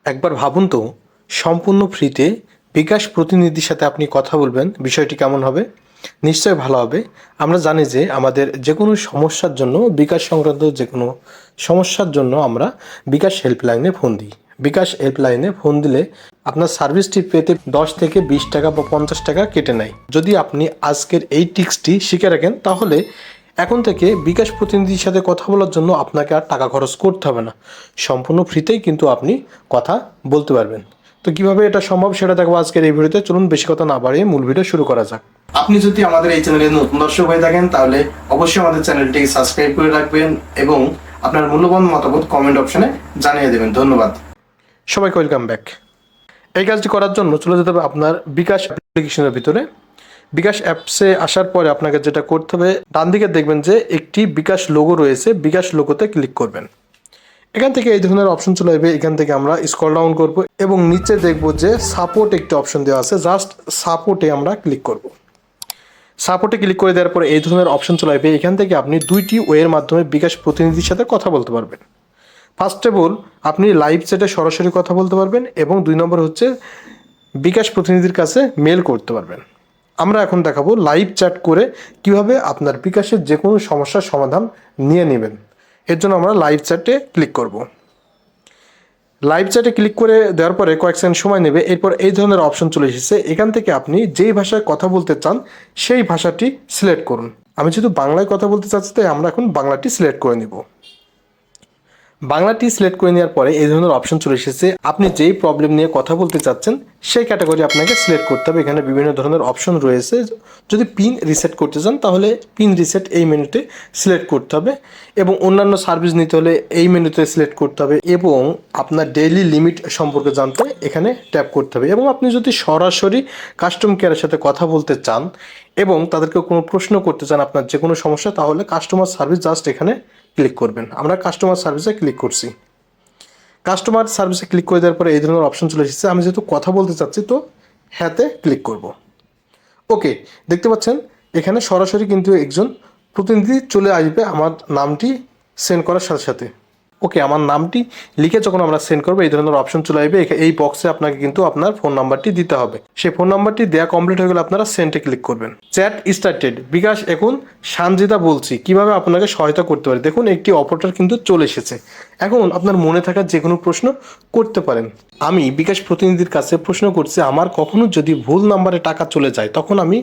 একবার ভাবুন তো, সম্পূর্ণ ফ্রিতে বিকাশ প্রতিনিধির সাথে আপনি কথা বলবেন, বিষয়টি কেমন হবে? নিশ্চয়ই ভালো হবে। আমরা জানি যে আমাদের যে কোনো সমস্যার জন্য, বিকাশ সংক্রান্ত যে কোনো সমস্যার জন্য আমরা বিকাশ হেল্পলাইনে ফোন দিই। বিকাশ হেল্পলাইনে ফোন দিলে আপনার সার্ভিসটি পেতে 10 থেকে 20 টাকা বা 50 টাকা কেটে নেয়। যদি আপনি আজকের এই টিক্সটি শিখে রাখেন, তাহলে এখন থেকে বিকাশ প্রতিনিধির সাথে কথা বলার জন্য আপনাকে আর টাকা খরচ করতে হবে না। সম্পূর্ণ ফ্রিতেই কিন্তু আপনি কথা বলতে পারবেন। তো কিভাবে এটা সম্ভব সেটা দেখবো আজকের এই ভিডিওতে। চলুন বেশি কথা না বাড়িয়ে মূল ভিডিও শুরু করা যাক। আপনি যদি আমাদের এই চ্যানেলে নতুন দর্শক হয়ে থাকেন, তাহলে অবশ্যই আমাদের চ্যানেলটিকে সাবস্ক্রাইব করে রাখবেন এবং আপনার মূল্যবান মতামত কমেন্ট অপশনে জানিয়ে দেবেন। ধন্যবাদ। সবাইকে ওয়েলকাম ব্যাক। এই কাজটি করার জন্য চলে যেতে হবে আপনার বিকাশ অ্যাপ্লিকেশনের ভিতরে। বিকাশ অ্যাপসে আসার পরে আপনাকে যেটা করতে হবে, ডান দিকে দেখবেন যে একটি বিকাশ লোগো রয়েছে, বিকাশ লোগোতে ক্লিক করবেন। এখান থেকে এই ধরনের অপশন চলে আসবে। এখান থেকে আমরা স্ক্রল ডাউন করব এবং নিচে দেখব যে সাপোর্ট একটি অপশন দেওয়া আছে, জাস্ট সাপোর্টে আমরা ক্লিক করব। সাপোর্টে ক্লিক করে দেওয়ার পরে এই ধরনের অপশন চলে আসবে। এখান থেকে আপনি দুইটি ওয়ের মাধ্যমে বিকাশ প্রতিনিধির সাথে কথা বলতে পারবেন। ফার্স্ট অফ অল, আপনি লাইভ চ্যাটে সরাসরি কথা বলতে পারবেন এবং 2 নম্বর হচ্ছে বিকাশ প্রতিনিধির কাছে মেল করতে পারবেন। আমরা এখন দেখাবো লাইভ চ্যাট করে কিভাবে আপনার বিকাশের যে কোনো সমস্যার সমাধান নিয়ে নেবেন। এর জন্য আমরা লাইভ চ্যাটে ক্লিক করব। লাইভ চ্যাটে ক্লিক করে দেওয়ার পরে কয়েক সেকেন্ড সময় নেবে। এরপর এই ধরনের অপশন চলে এসেছে। এখান থেকে আপনি যেই ভাষায় কথা বলতে চান সেই ভাষাটি সিলেক্ট করুন। আমি যেহেতু বাংলায় কথা বলতে চাচ্ছি, তাই আমরা এখন বাংলাটি সিলেক্ট করে নিব। বাংলাটি সিলেক্ট করে নেওয়ার পরে এই ধরনের অপশন চলে এসেছে। আপনি যেই প্রবলেম নিয়ে কথা বলতে চাচ্ছেন সেই ক্যাটাগরি আপনাকে সিলেক্ট করতে হবে। এখানে বিভিন্ন ধরনের অপশন রয়েছে। যদি পিন রিসেট করতে চান তাহলে পিন রিসেট এই মেনুতে সিলেক্ট করতে হবে এবং অন্যান্য সার্ভিস নিতে হলে এই মেনুতে সিলেক্ট করতে হবে এবং আপনার ডেইলি লিমিট সম্পর্কে জানতে এখানে ট্যাপ করতে হবে। এবং আপনি যদি সরাসরি কাস্টম কেয়ারের সাথে কথা বলতে চান এবং তাদেরকে কোনো প্রশ্ন করতে চান আপনার যে কোনো সমস্যা, তাহলে কাস্টমার সার্ভিস জাস্ট এখানে ক্লিক করবেন। আমরা কাস্টমার সার্ভিসে ক্লিক করছি। কাস্টমার সার্ভিসে ক্লিক করে দেওয়ার পরে এই ধরনের অপশন চলে এসেছে। আমি যেহেতু কথা বলতে চাচ্ছি, তো হ্যাঁতে ক্লিক করব। ওকে, দেখতে পাচ্ছেন এখানে সরাসরি কিন্তু একজন প্রতিনিধি চলে আসবে আমার নামটি সেন্ড করার সাথে সাথে। ওকে, আমার নামটি লিখে যখন আমরা সেন্ড করবো এই ধরনের অপশন চলে আসবে। এই বক্সে আপনাকে কিন্তু আপনার ফোন নাম্বারটি দিতে হবে। সেই ফোন নাম্বারটি দেওয়া কমপ্লিট হয়ে গেলে আপনারা সেন্ডে ক্লিক করবেন। Chat started. বিকাশ এখন সানজিদা বলছি, কিভাবে আপনাকে সহায়তা করতে পারে। দেখুন একটি অপারেটর কিন্তু চলে এসেছে। এখন আপনার মনে থাকা যে কোনো প্রশ্ন করতে পারেন। আমি বিকাশ প্রতিনিধির কাছে প্রশ্ন করছি, আমার কখনো যদি ভুল নাম্বারে টাকা চলে যায় তখন আমি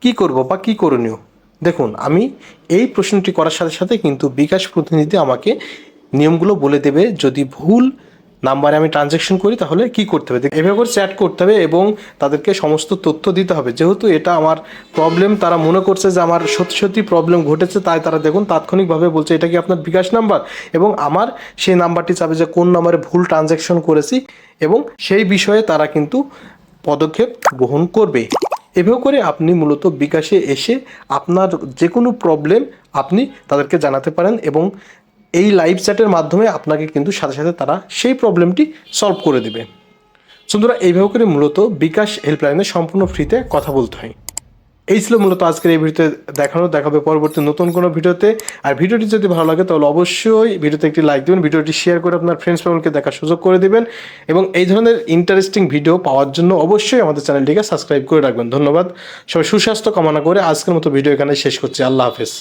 কি করব বা কি করণীয়। দেখুন, আমি এই প্রশ্নটি করার সাথে সাথে কিন্তু বিকাশ প্রতিনিধি আমাকে নিয়মগুলো বলে দেবে। যদি ভুল নাম্বারে আমি ট্রানজ্যাকশন করি তাহলে কি করতে হবে। এভাবে করে চ্যাট করতে হবে এবং তাদেরকে সমস্ত তথ্য দিতে হবে। যেহেতু এটা আমার প্রবলেম, তারা মনে করছে যে আমার সত্যি সত্যি প্রবলেম ঘটেছে, তাই তারা দেখুন তাৎক্ষণিকভাবে বলছে এটা কি আপনার বিকাশ নাম্বার, এবং আমার সেই নাম্বারটি চাবে যে কোন নাম্বারে ভুল ট্রানজ্যাকশন করেছি এবং সেই বিষয়ে তারা কিন্তু পদক্ষেপ গ্রহণ করবে। এভাবে করে আপনি মূলত বিকাশে এসে আপনার যে কোনো প্রবলেম আপনি তাদেরকে জানাতে পারেন এবং এই লাইভ চ্যাটের মাধ্যমে আপনাকে কিন্তু সাথে সাথে তারা সেই প্রবলেমটি সলভ করে দেবে। বন্ধুরা, এইভাবে করে মূলত বিকাশ হেল্পলাইনে সম্পূর্ণ ফ্রিতে কথা বলতে হয়। এই ছিল মূলত আজকের এই ভিডিওতে দেখাবে পরবর্তী নতুন কোনো ভিডিওতে। আর ভিডিওটি যদি ভালো লাগে তাহলে অবশ্যই ভিডিওতে একটি লাইক দেবেন, ভিডিওটি শেয়ার করে আপনার ফ্রেন্ডস ফ্যামিলিকে দেখার সুযোগ করে দেবেন এবং এই ধরনের ইন্টারেস্টিং ভিডিও পাওয়ার জন্য অবশ্যই আমাদের চ্যানেলটিকে সাবস্ক্রাইব করে রাখবেন। ধন্যবাদ। সবাই সুস্বাস্থ্য কামনা করে আজকের মতো ভিডিও এখানে শেষ করছি। আল্লাহ হাফেজ।